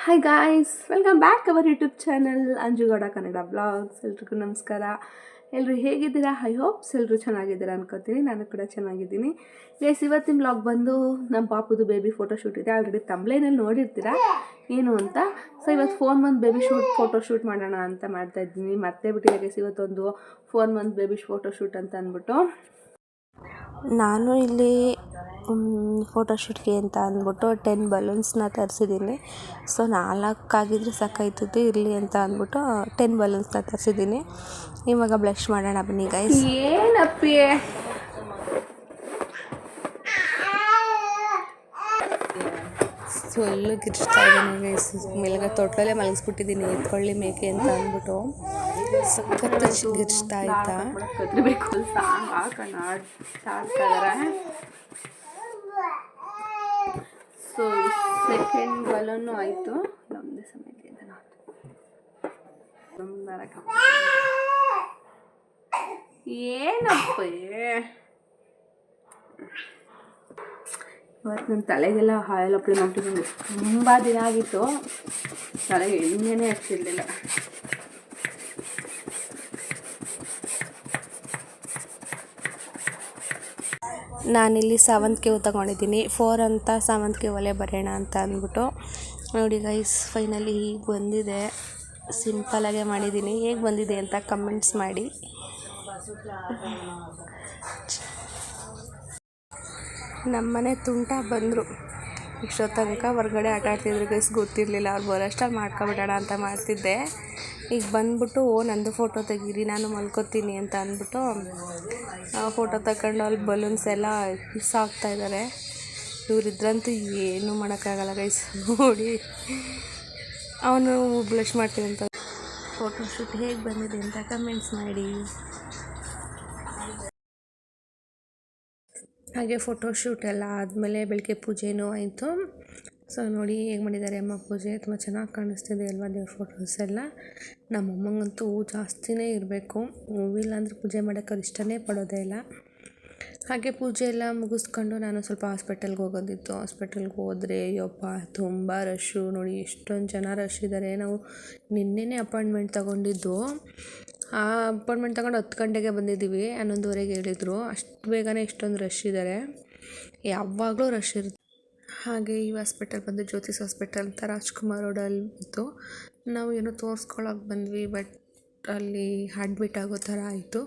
Hi guys, welcome back our YouTube channel Anju Gowda Kannada blogs. ಎಲ್ರಿಗೂ ನಮಸ್ಕಾರ. ಎಲ್ಲರೂ ಹೇಗಿದ್ದೀರಾ? ಐ ಹೋಪ್ಸ್ ಎಲ್ಲರೂ ಚೆನ್ನಾಗಿದ್ದೀರಾ ಅನ್ಕೋತೀನಿ. ನಾನು ಕೂಡ ಚೆನ್ನಾಗಿದ್ದೀನಿ. ಗೈಸ್, ಇವತ್ತಿನ ಬ್ಲಾಗ್ ಬಂದು ನಮ್ಮ ಪಾಪುದು ಬೇಬಿ ಫೋಟೋಶೂಟ್ ಇದೆ. ಆಲ್ರೆಡಿ ತಮ್ಬ್ಲೈನಲ್ಲಿ ನೋಡಿರ್ತೀರಾ ಏನು ಅಂತ. ಸೊ ಇವತ್ತು 4 ಮಂತ್ ಬೇಬಿ ಫೋಟೋಶೂಟ್ ಮಾಡೋಣ ಅಂತ ಮಾಡ್ತಾಯಿದ್ದೀನಿ. ಮತ್ತೆ ಬಿಟ್ಟಿದೆ ಗೈಸ್, ಇವತ್ತೊಂದು 4 ಮಂತ್ ಬೇಬಿ ಫೋಟೋಶೂಟ್ ಅಂತ ಅಂದ್ಬಿಟ್ಟು ನಾನು ಇಲ್ಲಿ ಫೋಟೋಶೂಟ್ಗೆ ಅಂತ ಅಂದ್ಬಿಟ್ಟು 10 ಬಲೂನ್ಸ್ನ ತರಿಸಿದ್ದೀನಿ. ಸೊ 4 ಆಗಿದ್ರೆ ಸಾಕಾಯ್ತದೆ, ಇರಲಿ ಅಂತ ಅಂದ್ಬಿಟ್ಟು 10 ಬಲೂನ್ಸ್ನ ತರಿಸಿದ್ದೀನಿ. ಇವಾಗ ಬ್ಲಷ್ ಮಾಡೋಣ ಬನ್ನಿ ಗೈಸ್. ಏನಪ್ಪಿ ಫುಲ್ಲು ಗಿರ್ಚ್ತಾ ಇದ್ದೀನಿ ಗೈಸ್. ಮೇಲ್ಗ ತೊಟ್ಟಲೇ ಮಲಗಿಸ್ಬಿಟ್ಟಿದ್ದೀನಿ, ಎತ್ಕೊಳ್ಳಿ ಮೇಕೆ ಅಂತ ಅಂದ್ಬಿಟ್ಟು. ಸಖತ್ ಗಿರ್ಚ್ತಾ ಆಯ್ತಾ. ಸೊ ಸೆಕೆಂಡ್ ಬಲೂನು ಆಯಿತು. ನಮ್ಮದೇ ಸಮಯ ಏನಪ್ಪ ಇವತ್ತು ನನ್ನ ತಲೆಗೆಲ್ಲ ಆಯಿಲ್ ಅಪ್ಲೈ ಮಾಡ್ತಿದ್ದೀನಿ. ತುಂಬ ದಿನ ಆಗಿತ್ತು, ತಲೆಗೆ ಎಣ್ಣೆನೇ ಹಚ್ಚಿರಲಿಲ್ಲ. ನಾನಿಲ್ಲಿ ಸಾವಂತಿಗೆ ಹೂ ತಗೊಂಡಿದ್ದೀನಿ. 4 ಅಂತ ಸಾವಂತಿಗೆ ಒಲೆ ಬರೋಣ ಅಂತ ಅಂದ್ಬಿಟ್ಟು. ನೋಡಿ ಗೈಸ್, ಫೈನಲಿ ಹೀಗೆ ಬಂದಿದೆ. ಸಿಂಪಲಾಗೆ ಮಾಡಿದ್ದೀನಿ. ಹೇಗೆ ಬಂದಿದೆ ಅಂತ ಕಮೆಂಟ್ಸ್ ಮಾಡಿ. ನಮ್ಮನೆ ತುಂಟ ಬಂದರು. ಇಷ್ಟೊತ್ತು ತನಕ ಹೊರ್ಗಡೆ ಆಟ ಆಡ್ತಿದ್ರು ಗೈಸ್, ಗೊತ್ತಿರಲಿಲ್ಲ. ಅವ್ರು ಬರೋಷ್ಟಲ್ಲಿ ಮಾಡ್ಕೊಬಿಡೋಣ ಅಂತ ಮಾಡ್ತಿದ್ದೆ. ಈಗ ಬಂದ್ಬಿಟ್ಟು ನಂದು ಫೋಟೋ ತೆಗೀರಿ, ನಾನು ಮಲ್ಕೋತೀನಿ ಅಂತ ಅಂದ್ಬಿಟ್ಟು ಫೋಟೋ ತಗೊಂಡು ಅಲ್ಲಿ ಬಲೂನ್ಸ್ ಎಲ್ಲ ಮಿಸ್ ಆಗ್ತಾಯಿದ್ದಾರೆ. ಇವರಿದ್ರಂತೂ ಏನೂ ಮಾಡೋಕ್ಕಾಗಲ್ಲ ಗೈಸ್. ನೋಡಿ, ಅವನು ಬ್ಲಷ್ ಮಾಡ್ತೀನಿ ಅಂತ. ಫೋಟೋಶೂಟ್ ಹೇಗೆ ಬಂದಿದೆ ಅಂತ ಕಮೆಂಟ್ಸ್ ಮಾಡಿ. ಹಾಗೆ ಫೋಟೋಶೂಟ್ ಎಲ್ಲ ಆದಮೇಲೆ ಬೆಳಗ್ಗೆ ಪೂಜೆನೂ ಆಯಿತು. ಸೊ ನೋಡಿ ಹೇಗೆ ಮಾಡಿದ್ದಾರೆ ಅಮ್ಮ ಪೂಜೆ. ತುಂಬ ಚೆನ್ನಾಗಿ ಕಾಣಿಸ್ತಿದೆ ಅಲ್ವಾ ದೇವ್ರ ಫೋಟೋಸ್ ಎಲ್ಲ. ನಮ್ಮಮ್ಮಂಗಂತೂ ಹೂ ಜಾಸ್ತಿನೇ ಇರಬೇಕು. ಹೂವಿಲ್ಲ ಅಂದರೆ ಪೂಜೆ ಮಾಡೋಕ್ಕೆ ಅವ್ರು ಇಷ್ಟನೇ ಪಡೋದೇ ಇಲ್ಲ. ಹಾಗೆ ಪೂಜೆ ಎಲ್ಲ ಮುಗಿಸ್ಕೊಂಡು ನಾನು ಸ್ವಲ್ಪ ಹಾಸ್ಪಿಟಲ್ಗೆ ಹೋಗೋದಿತ್ತು. ಹಾಸ್ಪಿಟಲ್ಗೆ ಹೋದರೆ ಯಪ್ಪ ತುಂಬ ರಶ್ಶು. ನೋಡಿ ಎಷ್ಟೊಂದು ಜನ ರಶ್ ಇದ್ದಾರೆ. ನಾವು ನಿನ್ನೆನೇ ಅಪಾಯಿಂಟ್ಮೆಂಟ್ ತೊಗೊಂಡಿದ್ದು. ಆ ಅಪಾಯಿಂಟ್ಮೆಂಟ್ ತೊಗೊಂಡು 10 ಗಂಟೆಗೆ ಬಂದಿದ್ದೀವಿ. 11:30ಗೆ ಹೇಳಿದರು. ಅಷ್ಟು ಬೇಗನೆ ಇಷ್ಟೊಂದು ರಶ್ ಇದ್ದಾರೆ. ಯಾವಾಗಲೂ ರಶ್ ಇರುತ್ತೆ. ಹಾಗೆ ಈ ಹಾಸ್ಪಿಟಲ್ ಬಂದು ಜ್ಯೋತಿಸ್ ಹಾಸ್ಪಿಟಲ್ ಅಂತ ರಾಜ್ಕುಮಾರ್ ರೋಡಲ್ಲಿ ಇತ್ತು. ನಾವು ಏನೋ ತೋರಿಸ್ಕೊಳಕ್ಕೆ ಬಂದ್ವಿ, ಬಟ್ ಅಲ್ಲಿ ಅಡ್ಮಿಟ್ ಆಗೋ ಥರ ಆಯಿತು.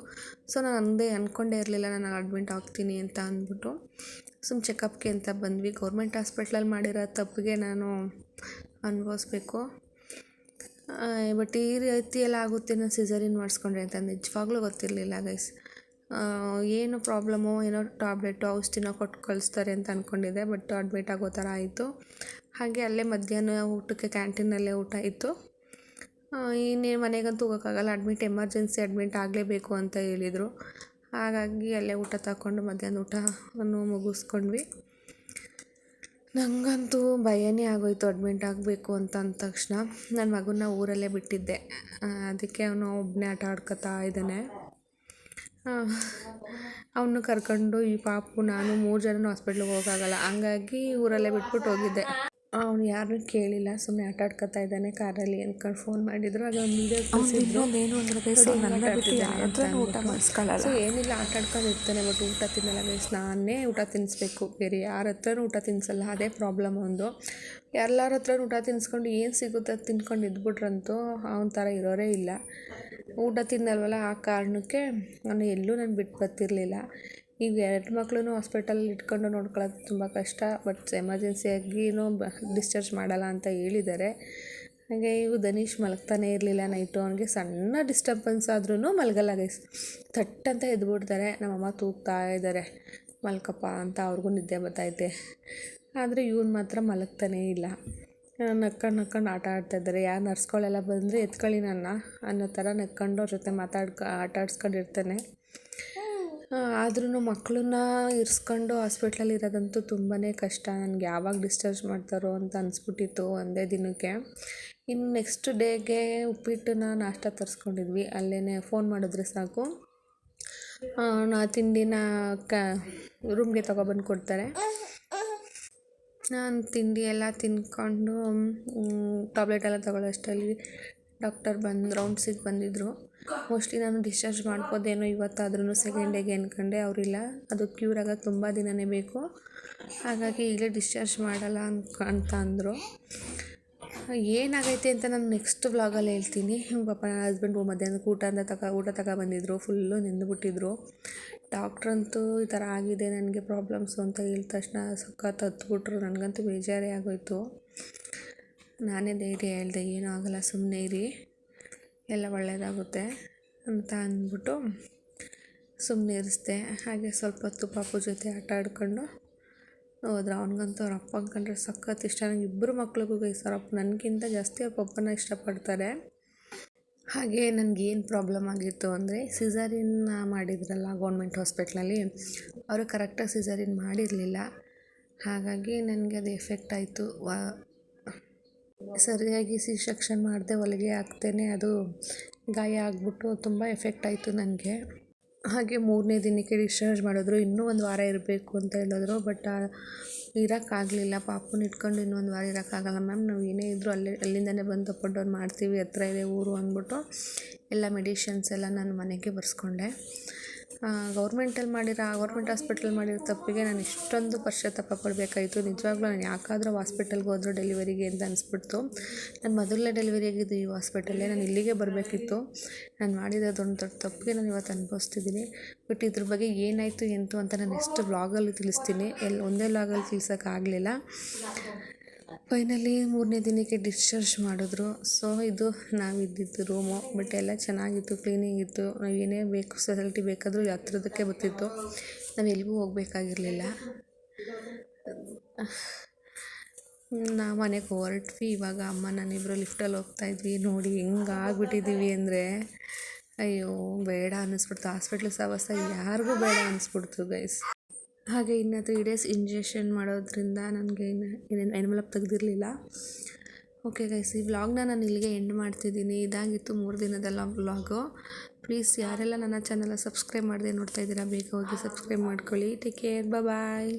ಸೊ ನಾನು ಅಂದ್ಕೊಂಡೇ ಇರಲಿಲ್ಲ ನಾನು ಅಡ್ಮಿಟ್ ಆಗ್ತೀನಿ ಅಂತ ಅಂದ್ಬಿಟ್ಟು. ಚೆಕಪ್ಗೆ ಅಂತ ಬಂದ್ವಿ. ಗೌರ್ಮೆಂಟ್ ಹಾಸ್ಪಿಟ್ಲಲ್ಲಿ ಮಾಡಿರೋ ತಪ್ಪಿಗೆ ನಾನು ಅನುಭವಿಸ್ಬೇಕು. ಬಟ್ ಈ ರೀತಿ ಎಲ್ಲ ಆಗುತ್ತೆ, ನಾನು ಸಿಸರಿನ್ ಮಾಡಿಸ್ಕೊಂಡ್ರೆ ಅಂತ ನಿಜವಾಗ್ಲೂ ಗೊತ್ತಿರಲಿಲ್ಲ ಗೈಸ್. ಏನು ಪ್ರಾಬ್ಲಮ್ಮು, ಏನೋ ಟ್ಯಾಬ್ಲೆಟು ಔಷಧಿನ ಕೊಟ್ಟು ಕಳಿಸ್ತಾರೆ ಅಂತ ಅಂದ್ಕೊಂಡಿದ್ದೆ. ಬಟ್ ಅಡ್ಮಿಟ್ ಆಗೋ ಥರ ಆಯಿತು. ಹಾಗೆ ಅಲ್ಲೇ ಮಧ್ಯಾಹ್ನ ಊಟಕ್ಕೆ ಕ್ಯಾಂಟೀನಲ್ಲೇ ಊಟ ಇತ್ತು. ಇನ್ನೇನು ಮನೆಗಂತೂ ಹೋಗೋಕ್ಕಾಗಲ್ಲ, ಎಮರ್ಜೆನ್ಸಿ ಅಡ್ಮಿಟ್ ಆಗಲೇಬೇಕು ಅಂತ ಹೇಳಿದರು. ಹಾಗಾಗಿ ಅಲ್ಲೇ ಊಟ ತಗೊಂಡು ಮಧ್ಯಾಹ್ನ ಊಟವನ್ನು ಮುಗಿಸ್ಕೊಂಡ್ವಿ. ನನಗಂತೂ ಭಯನೇ ಆಗೋಯಿತು ಅಡ್ಮಿಟ್ ಆಗಬೇಕು ಅಂತ ಅಂದ ತಕ್ಷಣ. ನನ್ನ ಮಗನ್ನ ಊರಲ್ಲೇ ಬಿಟ್ಟಿದ್ದೆ, ಅದಕ್ಕೆ ಅವನು ಒಬ್ಬನೇ ಆಟ ಆಡ್ಕೊತಾ ಇದ್ದಾನೆ. ಅವನು ಕರ್ಕೊಂಡು ಈ ಪಾಪು ನಾನು 3 ಜನನೂ ಹಾಸ್ಪಿಟ್ಲಿಗೆ ಹೋಗೋಕ್ಕಾಗಲ್ಲ. ಹಂಗಾಗಿ ಊರಲ್ಲೇ ಬಿಟ್ಬಿಟ್ಟು ಹೋಗಿದ್ದೆ. ಅವನು ಯಾರನ್ನೂ ಕೇಳಿಲ್ಲ, ಸುಮ್ಮನೆ ಆಟ ಆಡ್ಕೊತಾ ಇದ್ದಾನೆ ಕಾರಲ್ಲಿ ಅಂದ್ಕೊಂಡು ಫೋನ್ ಮಾಡಿದ್ರು. ಆಗ ಒಂದು ವೀಡಿಯೋ ಕಳಿಸಿದ್ರು. ಊಟ ಮಾಡಿಸ್ಕೊಳ್ಳಲ್ಲ. ಸೊ ಏನಿಲ್ಲ, ಆಟ ಆಡ್ಕೊಂಡು ಇರ್ತಾನೆ, ಬಟ್ ಊಟ ತಿನ್ನಲ್ಲ ಗೈಸ್. ನಾನೇ ಊಟ ತಿನ್ನಿಸ್ಬೇಕು, ಬೇರೆ ಯಾರ ಹತ್ರನೂ ಊಟ ತಿನ್ನಿಸಲ್ಲ. ಅದೇ ಪ್ರಾಬ್ಲಮ್ ಒಂದು. ಎಲ್ಲರ ಹತ್ರನೂ ಊಟ ತಿನ್ನಿಸ್ಕೊಂಡು ಏನು ಸಿಗುತ್ತೆ ಅದು ತಿನ್ಕೊಂಡು ಇದ್ಬಿಟ್ರಂತೂ ಅವನ ಥರ ಇರೋರೇ ಇಲ್ಲ. ಊಟ ತಿನ್ನಲ್ವಲ್ಲ, ಆ ಕಾರಣಕ್ಕೆ ಅವನು ಎಲ್ಲೂ ನಾನು ಬಿಟ್ಟು ಬರ್ತಿರ್ಲಿಲ್ಲ. ಈಗ 2 ಮಕ್ಕಳೂ ಹಾಸ್ಪಿಟಲಲ್ಲಿ ಇಟ್ಕೊಂಡು ನೋಡ್ಕೊಳ್ಳೋದು ತುಂಬ ಕಷ್ಟ. ಬಟ್ ಎಮರ್ಜೆನ್ಸಿಯಾಗಿನೂ ಡಿಸ್ಚಾರ್ಜ್ ಮಾಡಲ್ಲ ಅಂತ ಹೇಳಿದ್ದಾರೆ. ಹಾಗೆ ಧನೀಶ್ ಮಲಗ್ತಾನೆ ಇರಲಿಲ್ಲ ನೈಟು. ಅವನಿಗೆ ಸಣ್ಣ ಡಿಸ್ಟರ್ಬೆನ್ಸ್ ಆದ್ರೂ ಮಲಗಲ್ಲ ಗೈಸ್. ಥಟ್ಟಂತ ಎದ್ಬಿಡ್ತಾರೆ. ನಮ್ಮಮ್ಮ ತೂಗ್ತಾ ಇದ್ದಾರೆ, ಮಲ್ಕಪ್ಪ ಅಂತ. ಅವ್ರಿಗೂ ನಿದ್ದೆ ಬರ್ತಾಯಿದೆ. ಆದರೆ ಇವನು ಮಾತ್ರ ಮಲಗ್ತಾನೇ ಇಲ್ಲ. ನಕ್ಕೊಂಡು ಆಟ ಆಡ್ತಾಯಿದ್ದಾರೆ. ಯಾರು ನರ್ಸ್ಗಳೆಲ್ಲ ಬಂದರೆ ಎತ್ಕೊಳ್ಳಿ ನನ್ನ ಅನ್ನೋ ಥರ ನಕ್ಕೊಂಡು ಅವ್ರ ಜೊತೆ ಆಟ ಆಡ್ಸ್ಕೊಂಡಿರ್ತಾನೆ. ಆದ್ರೂ ಮಕ್ಕಳನ್ನ ಇರಿಸ್ಕೊಂಡು ಹಾಸ್ಪಿಟ್ಲಲ್ಲಿ ಇರೋದಂತೂ ತುಂಬಾ ಕಷ್ಟ. ನನಗೆ ಯಾವಾಗ ಡಿಸ್ಚಾರ್ಜ್ ಮಾಡ್ತಾರೋ ಅಂತ ಅನಿಸ್ಬಿಟ್ಟಿತ್ತು ಒಂದೇ ದಿನಕ್ಕೆ. ಇನ್ನು ನೆಕ್ಸ್ಟ್ ಡೇಗೆ ಉಪ್ಪಿಟ್ಟನ್ನ ನಾಷ್ಟ ತರಿಸ್ಕೊಂಡಿದ್ವಿ. ಅಲ್ಲೇ ಫೋನ್ ಮಾಡಿದ್ರೆ ಸಾಕು, ತಿಂಡಿನ ರೂಮ್ಗೆ ತೊಗೊಬಂದು ಕೊಡ್ತಾರೆ. ನಾನು ತಿಂಡಿ ಎಲ್ಲ ತಿಂದ್ಕೊಂಡು ಟ್ಯಾಬ್ಲೆಟ್ ಎಲ್ಲ ತಗೊಳ್ಳೋ ಅಷ್ಟರಲ್ಲಿ ಡಾಕ್ಟರ್ ರೌಂಡ್ಸಿಗೆ ಬಂದಿದ್ದರು. ಮೋಸ್ಟ್ಲಿ ನಾನು ಡಿಸ್ಚಾರ್ಜ್ ಮಾಡ್ಬೋದೇನೋ ಇವತ್ತಾದ್ರೂ ಸೆಕೆಂಡ್ ಡೇಗೆ ಅಂದ್ಕೊಂಡೆ. ಅವರಿಲ್ಲ, ಅದು ಕ್ಯೂರ್ ಆಗೋದು ತುಂಬ ದಿನವೇ ಬೇಕು, ಹಾಗಾಗಿ ಈಗಲೇ ಡಿಸ್ಚಾರ್ಜ್ ಮಾಡಲ್ಲ ಅಂತ ಅಂದರು. ಏನಾಗೈತೆ ಅಂತ ನಾನು ನೆಕ್ಸ್ಟ್ ವ್ಲಾಗಲ್ಲಿ ಹೇಳ್ತೀನಿ. ಪಾಪ ನನ್ನ ಹಸ್ಬೆಂಡು ಮಧ್ಯಾಹ್ನಕ್ಕೆ ಊಟ ತಗೊಬಂದಿದ್ರು, ಫುಲ್ಲು ನೆಂದುಬಿಟ್ಟಿದ್ರು. ಡಾಕ್ಟ್ರಂತೂ ಈ ಥರ ಆಗಿದೆ ನನಗೆ ಪ್ರಾಬ್ಲಮ್ಸು ಅಂತ ಹೇಳಿದ ತಕ್ಷಣ ಸಖತ್ ಹತ್ಬಿಟ್ರು. ನನಗಂತೂ ಬೇಜಾರೇ ಆಗೋಯ್ತು. ನಾನೇ ಧೈರ್ಯ ಹೇಳಿದೆ, ಏನೂ ಆಗೋಲ್ಲ, ಸುಮ್ಮನೆ ಇರಿ, ಎಲ್ಲ ಒಳ್ಳೆಯದಾಗುತ್ತೆ ಅಂತ ಅಂದ್ಬಿಟ್ಟು ಸುಮ್ಮನೆ ಇರಿಸ್ದೆ. ಹಾಗೆ ಸ್ವಲ್ಪ ಹೊತ್ತು ಪಾಪು ಜೊತೆ ಆಟ ಆಡ್ಕೊಂಡು ಹೋದ್ರು. ಅವ್ನಿಗಂತೂ ಅವ್ರ ಅಪ್ಪ ಕಂಡ್ರೆ ಸಖತ್ ಇಷ್ಟ. ನನಗೆ ಇಬ್ಬರು ಮಕ್ಳಿಗೂ ಅವ್ರ ಅಪ್ಪ ನನಗಿಂತ ಜಾಸ್ತಿ ಅವ್ರ ಪಪ್ಪನ ಇಷ್ಟಪಡ್ತಾರೆ. ಹಾಗೆ ನನಗೇನು ಪ್ರಾಬ್ಲಮ್ ಆಗಿತ್ತು ಅಂದರೆ, ಸಿಸರಿನ್ ಮಾಡಿದ್ರಲ್ಲ ಗೌರ್ಮೆಂಟ್ ಹಾಸ್ಪಿಟ್ಲಲ್ಲಿ, ಅವರು ಕರೆಕ್ಟಾಗಿ ಸಿಸರಿನ್ ಮಾಡಿರಲಿಲ್ಲ. ಹಾಗಾಗಿ ನನಗೆ ಅದು ಎಫೆಕ್ಟ್ ಆಯಿತು. ಸರಿಯಾಗಿ ಸೆಕ್ಷನ್ ಮಾಡದೆ ಹೊಲಿಗೆ ಹಾಕ್ತೇನೆ ಅದು ಗಾಯ ಆಗಿಬಿಟ್ಟು ತುಂಬ ಎಫೆಕ್ಟ್ ಆಯಿತು ನನಗೆ. ಹಾಗೆ 3ನೇ ದಿನಕ್ಕೆ ಡಿಸ್ಚಾರ್ಜ್ ಮಾಡಿದ್ರು. ಇನ್ನೂ 1 ವಾರ ಇರಬೇಕು ಅಂತ ಹೇಳಿದ್ರು. ಬಟ್ ಇರೋಕ್ಕಾಗಲಿಲ್ಲ. ಪಾಪುನ ಇಟ್ಕೊಂಡು ಇನ್ನೂ 1 ವಾರ ಇರೋಕ್ಕಾಗಲ್ಲ ಮ್ಯಾಮ್, ನಾವು ಏನೇ ಇದ್ದರೂ ಅಲ್ಲಿಂದನೇ ಬಂದು ಅಪ್ ಡೌನ್ ಮಾಡ್ತೀವಿ, ಹತ್ರ ಇದೆ ಊರು ಅಂದ್ಬಿಟ್ಟು ಎಲ್ಲ ಮೆಡಿಷನ್ಸ್ ಎಲ್ಲ ನಾನು ಮನೆಗೆ ಬರ್ಸ್ಕೊಂಡೆ. ಗೌರ್ಮೆಂಟ್ ಹಾಸ್ಪಿಟಲ್ ಮಾಡಿರೋ ತಪ್ಪಿಗೆ ನಾನು ಇಷ್ಟೊಂದು ಪಶ್ಚಾತ್ತಾಪ ಪಡಬೇಕಾಯಿತು. ನಿಜವಾಗ್ಲೂ ನಾನು ಯಾಕಾದರೂ ಹಾಸ್ಪಿಟಲ್ಗೆ ಹೋದ್ರು ಡೆಲಿವರಿಗೆ ಅಂತ ಅನಿಸ್ಬಿಡ್ತು. ನಾನು ಮೊದಲನೇ ಡೆಲಿವರಿ ಆಗಿದ್ದು ಈ ಹಾಸ್ಪಿಟಲ್ಲೇ, ನಾನು ಇಲ್ಲಿಗೆ ಬರಬೇಕಿತ್ತು. ನಾನು ಮಾಡಿರೋದೊಂದು ದೊಡ್ಡ ತಪ್ಪಿಗೆ ನಾನು ಇವತ್ತು ಅನುಭವಿಸ್ತಿದ್ದೀನಿ. ಬಟ್ ಇದ್ರ ಬಗ್ಗೆ ಏನಾಯಿತು ಎಂತು ಅಂತ ನಾನು ನೆಕ್ಸ್ಟ್ ವ್ಲಾಗಲ್ಲಿ ತಿಳಿಸ್ತೀನಿ. ಒಂದೇ ವ್ಲಾಗಲ್ಲಿ ತಿಳಿಸೋಕ್ಕಾಗಲಿಲ್ಲ. ಫೈನಲಿ 3ನೇ ದಿನಕ್ಕೆ ಡಿಸ್ಚಾರ್ಜ್ ಮಾಡಿದ್ರು. ಸೊ ಇದು ನಾವಿದ್ದಿದ್ದು ರೂಮು. ಬಟ್ ಎಲ್ಲ ಚೆನ್ನಾಗಿತ್ತು, ಕ್ಲೀನಿಂಗ್ ಇತ್ತು. ನಾವು ಏನೇ ಫೆಸಿಲಿಟಿ ಬೇಕಾದರೂ ಹತ್ರದಕ್ಕೆ ಬರ್ತಿತ್ತು, ನಾವು ಎಲ್ಲಿಗೂ ಹೋಗಬೇಕಾಗಿರಲಿಲ್ಲ. ನಾವು ಮನೆಗೆ ಹೊರಟ್ವಿ. ಇವಾಗ ಅಮ್ಮ ನಾನಿಬ್ಬರು ಲಿಫ್ಟಲ್ಲಿ ಹೋಗ್ತಾಯಿದ್ವಿ. ನೋಡಿ ಹೆಂಗೆ ಆಗ್ಬಿಟ್ಟಿದ್ದೀವಿ ಅಂದರೆ, ಅಯ್ಯೋ ಬೇಡ ಅನ್ನಿಸ್ಬಿಡ್ತು. ಹಾಸ್ಪಿಟ್ಲ್ ಸಹವಾಸ ಯಾರಿಗೂ ಬೇಡ ಅನ್ನಿಸ್ಬಿಡ್ತು ಗೈಸ್. ಹಾಗೆ ಇನ್ನು 3 ಡೇಸ್ ಇಂಜೆಕ್ಷನ್ ಮಾಡೋದ್ರಿಂದ ನನಗೆ ಎನ್ವಲಪ್ ತೆಗೆದಿರಲಿಲ್ಲ. ಓಕೆ ಗೈಸ್, ಈ ವ್ಲಾಗ್ನ ನಾನು ಇಲ್ಲಿಗೆ ಎಂಡ್ ಮಾಡ್ತಿದ್ದೀನಿ. ಇದಾಗಿತ್ತು 3 ದಿನದಲ್ಲ ವ್ಲಾಗು. ಪ್ಲೀಸ್ ಯಾರೆಲ್ಲ ನನ್ನ ಚಾನಲ್ ಸಬ್ಸ್ಕ್ರೈಬ್ ಮಾಡದೆ ನೋಡ್ತಾ ಇದ್ದೀರಾ, ಬೇಗ ಹೋಗಿ ಸಬ್ಸ್ಕ್ರೈಬ್ ಮಾಡ್ಕೊಳ್ಳಿ. ಟೇಕ್ ಕೇರ್, ಬಾಯ್.